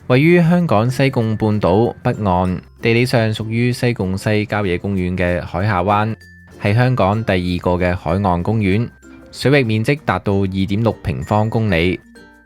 位於香港西貢半島北岸，地理上屬於西貢西郊野公園嘅海下灣，係香港第2個嘅海岸公園，水域面積達到2.6平方公里。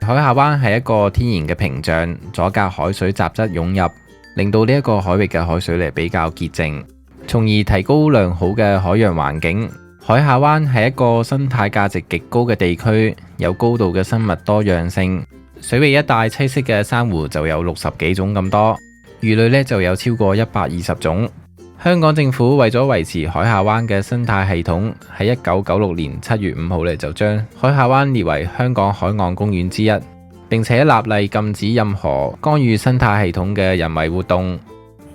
海下灣係一個天然嘅屏障，阻隔海水雜質湧入，令到呢一個海域嘅海水比較潔淨，從而提高良好嘅海洋環境。海下灣係一個生態價值極高嘅地區，有高度嘅生物多樣性。水域一帶棲息嘅珊瑚就有60幾種咁多，魚類就有超過120種。香港政府為咗維持海下灣嘅生態系統，喺1996年7月5號就將海下灣列為香港海岸公園之一，並且立例禁止任何干預生態系統嘅人為活動，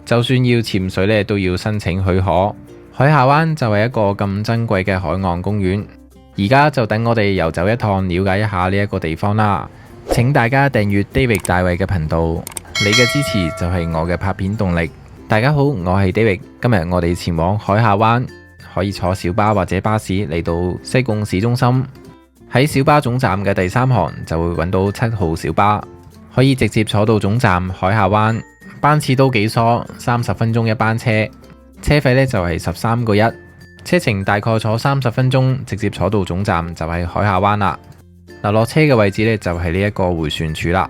就算要潛水都要申請許可。海下灣就係一個咁珍貴嘅海岸公園，而家就等我哋遊走一趟，了解一下呢一個地方啦。請大家訂閱 David 大衛嘅頻道，你嘅支持就係我嘅拍片動力。大家好，我係 David， 今日我哋前往海下灣，可以坐小巴或者巴士嚟到西貢市中心。喺小巴總站嘅第3行就會揾到7號小巴，可以直接坐到總站海下灣，班次都幾疏，30分鐘一班車，車費就係13個1，車程大概坐30分鐘，直接坐到總站就係海下灣啦。落車嘅位置就係呢一個回旋處啦。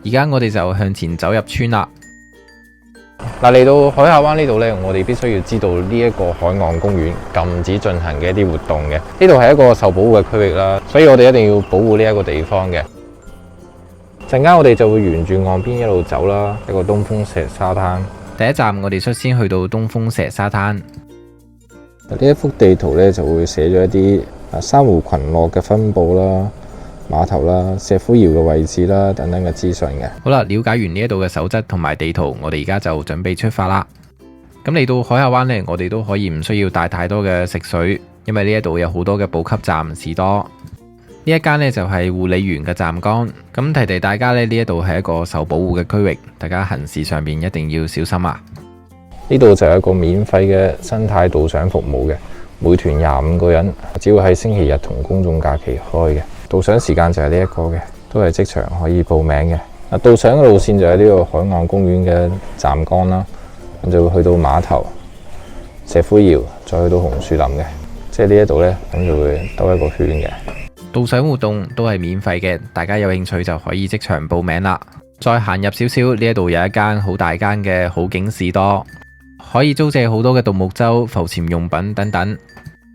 而家我哋就向前走入村啦。嚟到海下灣呢度我哋必須要知道呢一個海岸公園禁止進行嘅一啲活動嘅。呢度係一個受保護嘅區域啦，所以我哋一定要保護呢一個地方嘅。陣間我哋就會沿住岸邊一路走啦，一個東風石沙灘。第一站我哋率先去到東風石沙灘。呢一幅地圖就會寫咗一啲珊瑚群落嘅分佈啦、碼頭啦、石灰窯嘅位置啦等等嘅資訊嘅。好啦，了解完呢一度嘅守則同埋地圖，我哋而家就準備出發啦。咁嚟到海下灣我哋都可以唔需要帶太多嘅食水，因為呢一度有好多嘅補給站士多。呢一間就係護理員嘅站崗。咁提提大家呢一度係一個受保護嘅區域，大家行事上邊一定要小心啊。呢度就係一個免費嘅生態導賞服務嘅，每團25個人，只會喺星期日同公眾假期開嘅。導賞時間就係呢一個嘅，都係即場可以報名嘅。導賞嘅路線就喺呢個海岸公園嘅站崗啦，咁就會去到碼頭、石灰窯，再去到紅樹林嘅，即係呢一度咁就會兜一個圈嘅。導賞活動都係免費嘅，大家有興趣就可以即場報名啦。再行入少少，呢一度有一間好大間嘅好景士多，可以租借好多嘅獨木舟、浮潛用品等等。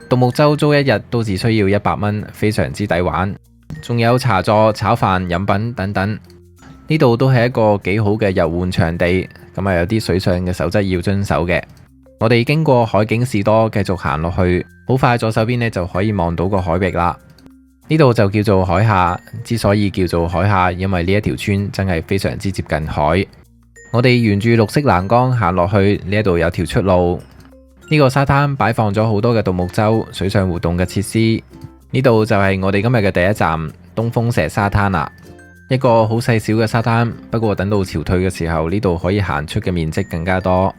獨木舟租一日都只需要100蚊，非常之抵玩。仲有茶座、炒飯、飲品等等。呢度都係一個幾好嘅遊玩場地，咁有啲水上嘅守則要遵守嘅。我哋經過海景士多，繼續行落去，好快左手邊就可以望到個海域啦。呢度就叫做海下，之所以叫做海下，因為呢一條村真係非常之接近海。我哋沿住綠色欄杆行落去，呢一度有條出路。呢個沙灘擺放咗好多嘅獨木舟、水上活動嘅設施。呢度就係我哋今日嘅第一站東風石沙灘啦。一個好細小嘅沙灘，不過等到潮退嘅時候，呢度可以行出嘅面積更加多。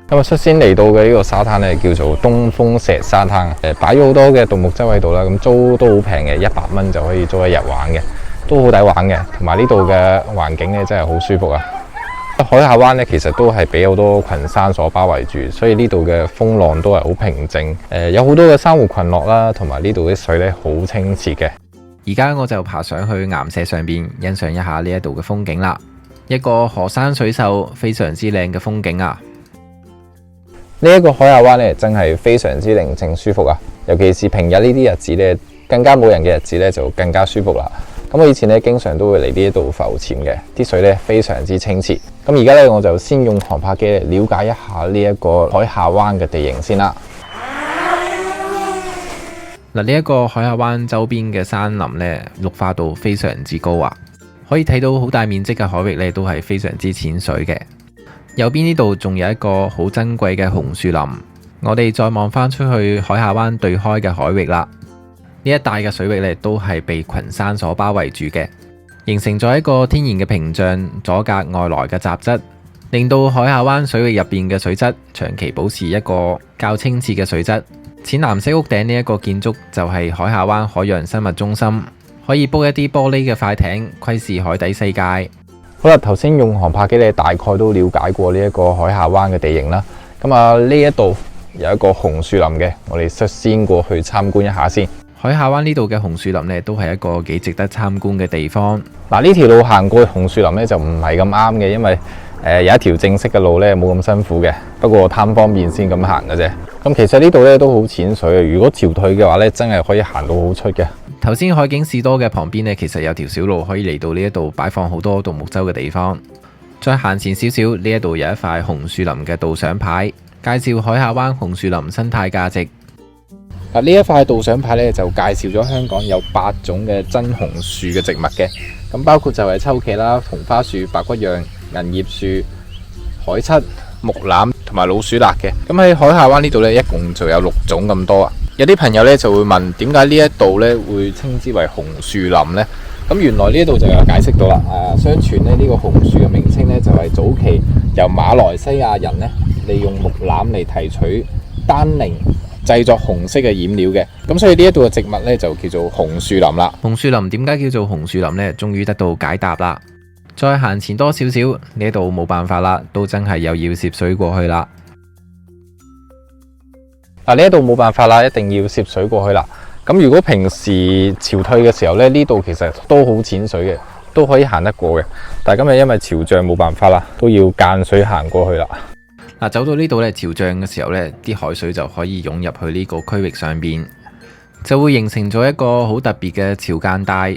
今日率先嚟到嘅呢個沙灘叫做東風石沙灘，擺咗好多嘅獨木舟喺度啦，咁租都好平嘅，100蚊就可以租一日玩嘅，都好抵玩嘅。同埋呢度嘅環境真係好舒服啊！海下灣其實都係俾好多群山所包圍住，所以呢度嘅風浪都係好平靜。有好多嘅珊瑚群落啦，同埋呢度啲水好清澈嘅。而家我就爬上去岩石上邊欣賞一下呢一度嘅風景啦。一個河山水秀，非常之靚嘅風景啊！呢一個海下灣真係非常之寧靜舒服啊！尤其是平日呢啲日子更加冇人嘅日子就更加舒服啦。咁我以前經常都會嚟呢一度浮潛嘅，啲水非常之清澈。咁而家我就先用航拍機嚟了解一下呢一個海下灣嘅地形先啦。嗱，呢一個海下灣周邊嘅山林綠化度非常之高啊，可以睇到好大面積嘅海域都係非常之淺水嘅。右邊呢度仲有一個好珍貴嘅紅樹林。我哋再望翻出去海下灣對開嘅海域啦。呢一帶嘅水域都係被群山所包圍住嘅，形成咗一個天然嘅屏障，阻隔外來嘅雜質，令到海下灣水域入邊嘅水質長期保持一個較清澈嘅水質。淺藍色屋頂呢一個建築就係海下灣海洋生物中心，可以煲一啲玻璃嘅快艇窺視海底世界。好啦，頭先用航拍機咧，大概都了解過呢一個海下灣嘅地形啦。咁啊，呢一度有一個紅樹林嘅，我哋率先過去參觀一下先。海下灣呢度嘅紅樹林呢，都係一個幾值得參觀嘅地方。嗱，呢條路行過去紅樹林呢，就唔係咁啱嘅，因為有一條正式嘅路呢，冇咁辛苦嘅，不過貪方便先咁行嘅啫。咁其實呢度呢都好淺水啊，如果潮退嘅話呢，真係可以行到好出嘅。頭先海景士多嘅旁邊呢，其實有條小路可以嚟到呢一度擺放好多獨木舟嘅地方。再行前少少，呢一度有一塊紅樹林嘅導賞牌，介紹海下灣紅樹林生態價值。嗱，呢一塊導賞牌咧就介紹咗香港有8種嘅真紅樹嘅植物嘅，咁包括就係秋茄啦、紅花樹、白骨漾、銀葉樹、海漆、木欖同埋老鼠辣嘅。咁喺海下灣呢度咧，一共就有6種咁多啊。有啲朋友咧就會問，點解呢一度咧會稱之為紅樹林呢？咁原來呢一度就有解釋到啦。相傳咧呢個紅樹嘅名稱咧就係早期由馬來西亞人咧利用木欖嚟提取丹寧，製作紅色嘅染料嘅，咁所以呢一度嘅植物呢，就叫做紅樹林啦。紅樹林點解叫做紅樹林呢？終於得到解答啦。再行前多少少，呢度冇辦法啦，都真係又要涉水過去啦。嗱，呢一度冇辦法啦，一定要涉水過去啦。咁如果平時潮退嘅時候呢，呢度其實都好淺水嘅，都可以行得過嘅。但係今日因為潮漲冇辦法啦，都要間水行過去啦。嗱，走到呢度咧，潮漲嘅時候呢，啲海水就可以湧入去呢個區域上邊，就會形成咗一個好特別嘅潮間帶。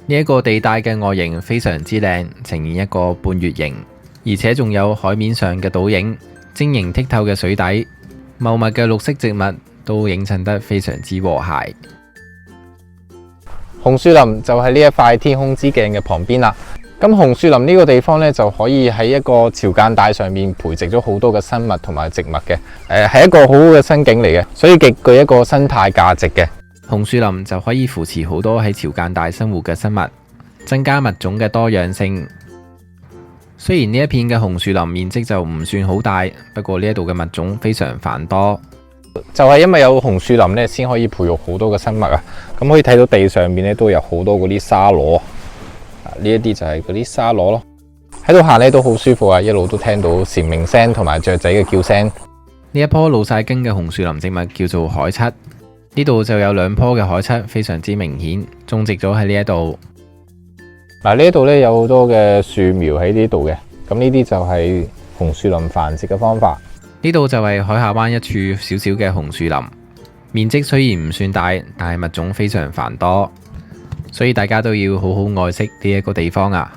呢一個地帶嘅外形非常之靚，呈現一個半月形，而且仲有海面上嘅倒影，晶瑩剔透嘅水底，茂密嘅綠色植物都映襯得非常之和諧。紅樹林就喺呢一塊天空之鏡嘅旁邊啦。咁紅樹林呢個地方呢，就可以喺一個潮間帶上面培植咗好多嘅生物同埋植物嘅，係一個好好嘅新景嚟嘅，所以極具一個生態價值嘅。紅樹林就可以扶持好多喺潮間帶生活嘅生物，增加物種嘅多樣性。雖然呢一片嘅紅樹林面積就唔算好大，不過呢一度嘅物種非常繁多，就係因為有紅樹林呢，先可以培育好多嘅生物啊。咁可以睇到地上面呢，都有好多嗰啲沙螺。呢一啲就係嗰啲沙螺咯，喺度行咧都好舒服啊！一路都聽到蟬鳴聲同埋雀仔嘅叫聲。呢一棵老晒根嘅紅樹林植物叫做海漆，呢度就有2棵嘅海漆，非常之明顯，種植咗喺呢一度。嗱，呢一度咧有好多嘅樹苗喺呢度嘅，咁呢啲就係紅樹林繁殖嘅方法。呢度就係海下灣一處小小嘅紅樹林，面積雖然唔算大，但係物種非常繁多。所以大家都要好好愛惜呢一個地方啊！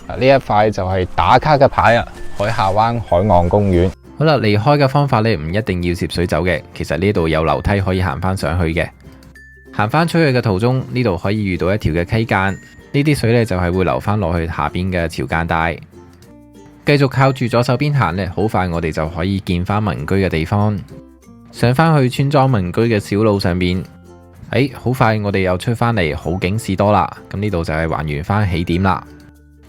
呢一塊就係打卡嘅牌啊，海下灣海岸公園。好啦，離開嘅方法呢，唔一定要涉水走嘅，其實呢度有樓梯可以行翻上去嘅。行翻出去嘅途中，呢度可以遇到一條嘅溪澗，呢啲水呢，就係會流翻落去下邊嘅潮間帶。繼續靠住左手邊行呢，好快我哋就可以見翻民居嘅地方。上翻去村莊民居嘅小路上面。好快我哋又出返嚟好景士多啦，咁呢度就係還原返起點啦。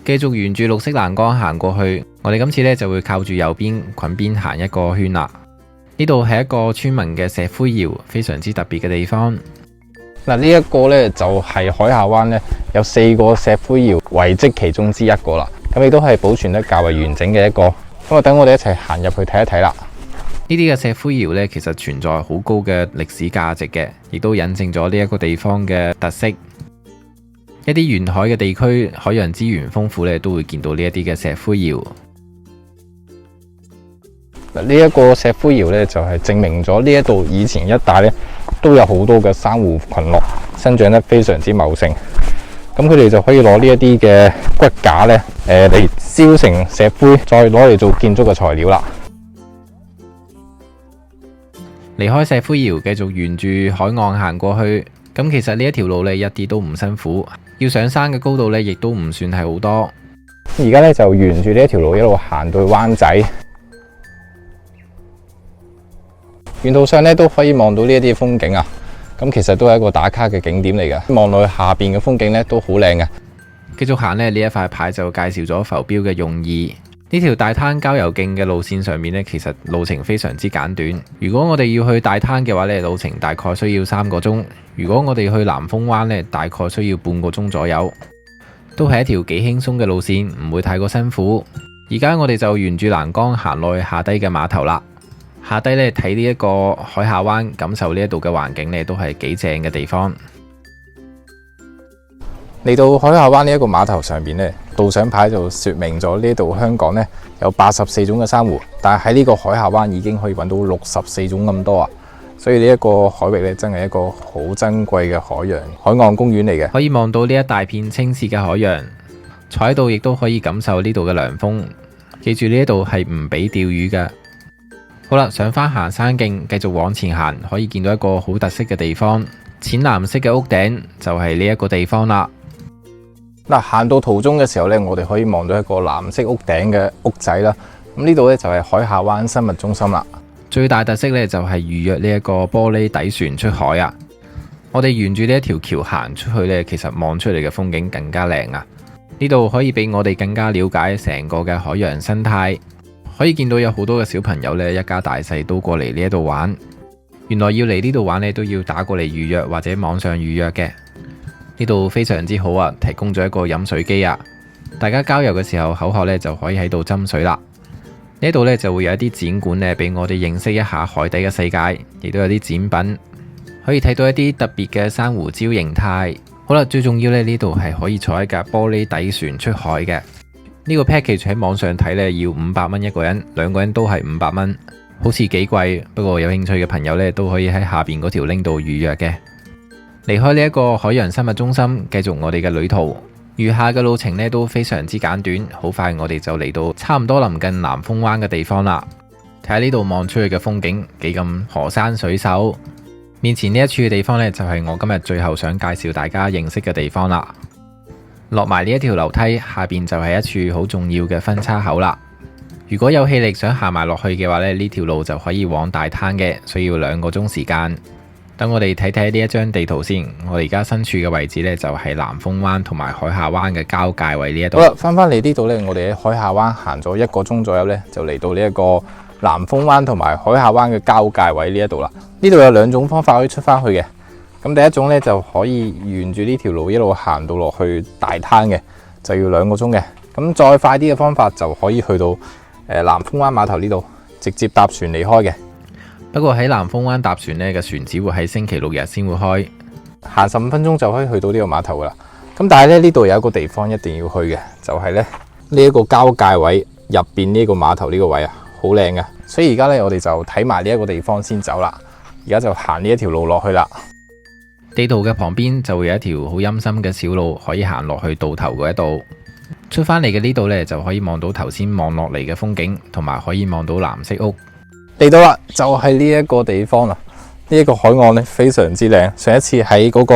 繼續沿住綠色欄杆行過去，我哋今次呢就會靠住右邊裙邊行一個圈啦。呢度係一個村民嘅石灰窯，非常之特別嘅地方。嗱，呢一個呢就係海下灣呢有4個石灰窯遺跡其中之一個啦，咁亦都係保存得較為完整嘅一個。咁啊，等我哋一齊行入去睇一睇啦。呢啲嘅石灰窯呢，其實存在好高嘅歷史價值嘅，亦都引證咗呢一個地方嘅特色。一啲沿海嘅地區，海洋資源豐富呢，都會見到呢一啲嘅石灰窯。嗱，呢一個石灰窯呢，就係證明咗呢一度以前一帶呢，都有好多嘅珊瑚群落，生長得非常之茂盛。咁佢哋就可以攞呢一啲嘅骨架呢，嚟燒成石灰，再攞嚟做建築嘅材料啦。離開石灰窯，繼續沿住海岸行過去。咁其實呢一條路呢，一啲都唔辛苦，要上山嘅高度呢，亦都唔算係好多。而家呢，就沿住呢一條路一路行到去灣仔，沿途上呢，都可以望到呢一啲風景啊。咁其實都係一個打卡嘅景點嚟嘅，望落去下邊嘅風景呢，都好靚嘅。繼續行呢，呢一塊牌就介紹咗浮標嘅用意。呢條大灘郊遊徑嘅路線上面呢，其實路程非常之簡短。如果我哋要去大灘嘅話呢，路程大概需要3個鐘；如果我哋去南風灣呢，大概需要半個鐘左右。都係一條幾輕鬆嘅路線，唔會太過辛苦。而家我哋就沿住欄杆行落去下低嘅碼頭啦。下低呢，睇呢一個海下灣，感受呢一度嘅環境呢，都係幾正嘅地方。嚟到海下灣呢一個碼頭上邊呢，導賞牌就說明咗呢度香港呢有84種嘅珊瑚，但係喺呢個海下灣已經可以揾到64種咁多啊！所以呢一個海域呢，真係一個好珍貴嘅海岸公園嚟嘅。可以望到呢一大片清澈嘅海洋，坐喺度亦都可以感受呢度嘅涼風。記住呢一度係唔俾釣魚嘅。好啦，上返行山徑，繼續往前行，可以見到一個好特色嘅地方，淺藍色嘅屋頂就係呢一個地方啦。嗱，行到途中嘅時候呢，我哋可以望到一個藍色屋頂嘅屋仔啦。咁呢度呢，就係海下灣生物中心啦。最大特色呢，就係預約呢一個玻璃底船出海啊！我哋沿住呢一條橋行出去呢，其實望出嚟嘅風景更加靚啊！呢度可以俾我哋更加了解成個嘅海洋生態。可以見到有好多嘅小朋友呢，一家大細都過嚟呢一度玩。原來要嚟呢度玩呢，都要打過嚟預約或者網上預約嘅。呢度非常之好啊，提供咗一個飲水機啊，大家郊遊嘅時候口渴呢，就可以喺度斟水啦。呢度呢，就會有一啲展館呢，俾我哋認識一下海底嘅世界，亦都有啲展品可以睇到一啲特別嘅珊瑚礁形態。好啦，最重要呢，呢度係可以坐喺架玻璃底船出海嘅。呢個 package 喺網上睇呢，要500蚊一個人，兩個人都係500蚊，好似幾貴。不過有興趣嘅朋友呢，都可以喺下邊嗰條 link 度預約嘅。離開呢一個海洋生物中心，繼續我哋嘅旅途。餘下嘅路程呢，都非常之簡短，好快我哋就嚟到差唔多臨近南風灣嘅地方啦。睇下呢度望出去嘅風景幾咁河山水秀。面前呢一處嘅地方呢，就係我今日最後想介紹大家認識嘅地方啦。落埋呢一條樓梯，下邊就係一處好重要嘅分叉口啦。如果有氣力想行埋落去嘅話呢，呢條路就可以往大灘嘅，需要2個鐘時間。等我哋睇睇呢一張地圖先。我哋而家身處嘅位置呢，就係南風灣同埋海下灣嘅交界位呢一度。好啦，翻返嚟呢度呢，我哋喺海下灣行咗1個鐘左右呢，就嚟到呢一個南風灣同埋海下灣嘅交界位呢一度啦。呢度有2種方法可以出返去嘅。咁第一種呢，就可以沿住呢條路一路行到落去大灘嘅，就要2個鐘嘅。咁再快啲嘅方法就可以去到南風灣碼頭呢度，直接搭船離開嘅。不過喺南風灣搭船呢嘅船只會喺星期6日先會開，行15分鐘就可以去到呢個碼頭噶啦。咁但係咧，呢度有一個地方一定要去嘅，就係咧呢一個交界位入邊呢個碼頭呢個位啊，好靚嘅。所以而家咧我哋就睇埋呢一個地方先走啦。而家就行呢一條路落去啦。地圖嘅旁邊就會有一條好陰森嘅小路，可以行落去渡頭嗰一度。出返嚟嘅呢度呢，就可以望到頭先望落嚟嘅風景，同埋可以望到藍色屋。嚟到啦，就係呢一個地方啦。呢一個海岸呢，非常之靚。上一次喺嗰個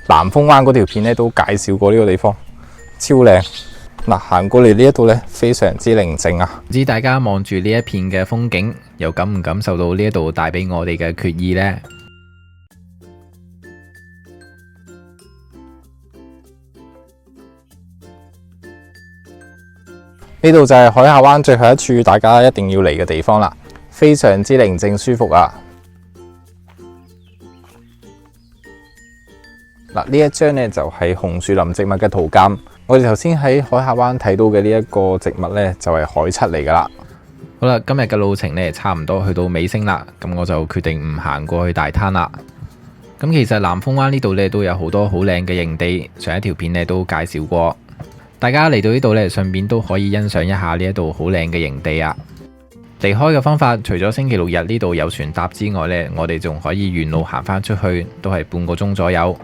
南風灣嗰條片呢，都介紹過呢個地方，超靚。嗱，行過嚟呢一度呢，非常之寧靜啊。唔知大家望住呢一片嘅風景，又感唔感受到呢一度帶俾我哋嘅決意呢？呢度就係海下灣最後一處大家一定要嚟嘅地方啦，非常之寧靜舒服啊！嗱，呢一張呢就係紅樹林植物嘅圖鑑。我哋頭先喺海下灣睇到嘅呢一個植物呢，就係海漆嚟噶啦。好啦，今日嘅路程呢差唔多去到尾聲啦，咁我就決定唔行過去大灘啦。咁其實南風灣呢度呢都有好多好靚嘅營地，上一條片呢都介紹過。大家嚟到呢度呢，順便都可以欣賞一下呢一度好靚嘅營地啊！離開嘅方法，除咗星期6日呢度有船搭之外呢，我哋仲可以沿路行返出去，都係半個鐘左右，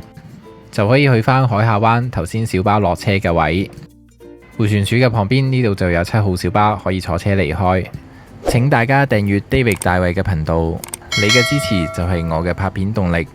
就可以去返海下灣頭先小巴落車嘅位。迴旋處嘅旁邊呢度就有7號小巴可以坐車離開。請大家訂閱 David 大衛嘅頻道，你嘅支持就係我嘅拍片動力。